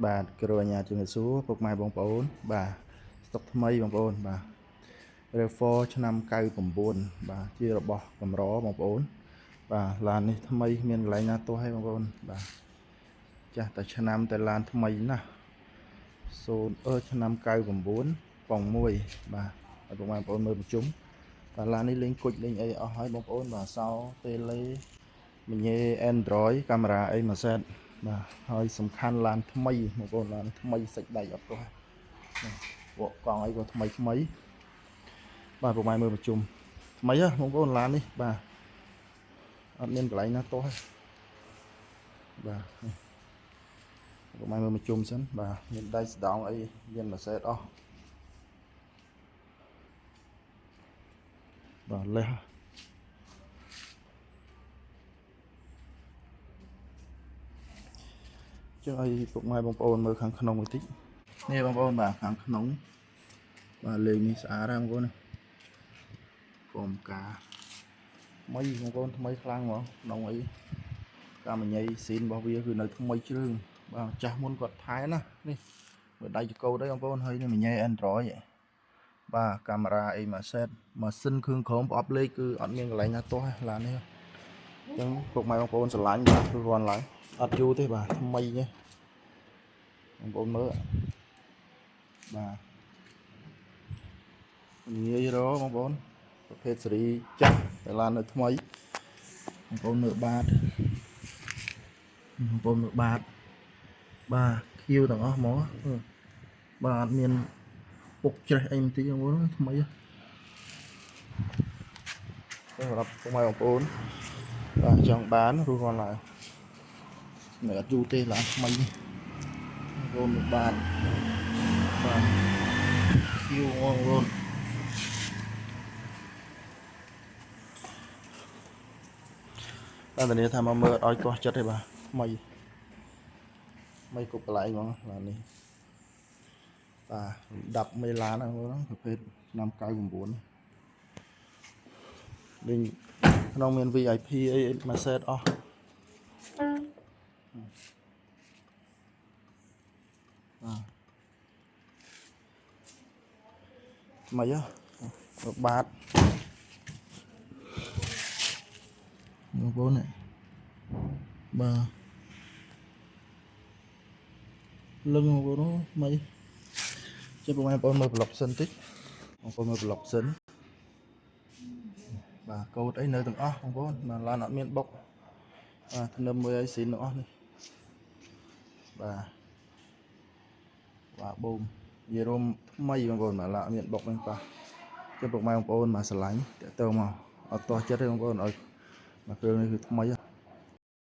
បាទគ្រូអាញាជំរាបសួរពុកម៉ែបងប្អូនបាទស្តុកថ្មីបងប្អូនបាទ Refor ឆ្នាំ99បាទជារបស់កម្របងប្អូនបាទឡាននេះថ្មីមានកន្លែងណាទាស់ហើយបងប្អូនបាទចាស់តែឆ្នាំតែឡានថ្មីណាស់ឆ្នាំ99ប៉ុង1បាទឲ្យពុកម៉ែបងប្អូនមើលប្រជុំបាទឡាននេះលេងគុជលេងអីអស់ហើយបងប្អូនបាទសោតេឡេមញ៉េ Android កាមេរ៉ាអីមួយសេតបាទហើយសំខាន់ឡានថ្មីបងប្អូនឡានថ្មីសាច់ដៃអត់ទាស់វក់កង់អីក៏ថ្មីបាទពុកម៉ែមើលប្រជុំថ្មីហ៎បងប្អូនឡាននេះបាទអត់មានកន្លែងណាទាស់ទេបាទពុកម៉ែមើលប្រជុំសិនបាទមានដៃស្ដងអីមានមួយសេតអស់បាទលេះចុះឲ្យពុកម៉ែបងប្អូនមើលខាងក្នុងបន្តិចនេះបងប្អូនបាទខាងក្នុងបាទលេងនេះស្អាតហើយបងប្អូនហ្វមការថ្មីបងប្អូនថ្មីខ្លាំងហ្មងក្នុងអីកាមញ៉ៃស៊ីនរបស់វាគឺនៅថ្មីជ្រឿងបាទចាស់មុនគាត់ថែណានេះមើលដៃចកោតđấyបងប្អូនហើយនេះញ៉ៃ Android បាទកាមេរ៉ាអីមួយសេតម៉ាស៊ីនគ្រឿងក្រោមប្រអប់លេខគឺអត់មានកន្លែងណាទាស់ទេឡាននេះអញ្ចឹងពុកម៉ែបងប្អូនស្រឡាញ់បាទគឺរាន់ឡើងអត់យូរទេបាទថ្មីទេបងប្អូនមើលបាទងាយរកបងប្អូនប្រភេទស៊េរីចាស់តែឡាននៅថ្មីបងប្អូនមើលបាទបងប្អូនមើលបាទខៀវទាំងអស់ហ្មងបាទអត់មានពុកច្រេះអីបន្តិចបងប្អូនថ្មីសម្រាប់ពុកម៉ែបងប្អូនបាទចង់បានរស់រាន់ឡើងនៅអត់យូរទេឡានថ្មីនេះបងប្អូនមើលបាទខៀវបងប្អូនបាទតានេះថាមកមើលឲ្យទាស់ចិត្តទេបាទថ្មីគ្រប់កន្លែងហ្មងឡាននេះបាទដាប់មេឡានហ្នឹងប្រភេទឆ្នាំ99លេងក្នុងមាន VIP អីមួយសេតអស់ថ្មីបាទបងប្អូននេះបាទលឹងបងប្អូនថ្មីជិះបងប្អូនមើលប្លុកសិនតិចបងប្អូនមើលប្លុកសិនបាទកូដអីនៅទាំងអស់បងប្អូនបាទឡានអត់មានបុកបាទធ្នឹមមួយឲ្យស៊ីនទាំងអស់នេះបាទបូមនិយាយរួមថ្មីបងប្អូនបាទឡានអត់មានបុកហ្នឹងប៉ះជិះពុកម៉ែបងប្អូនបាទស្រឡាញ់តើតើមកអត់ទាស់ចិត្តទេបងប្អូនឲ្យមកគ្រឿងនេះគឺថ្មី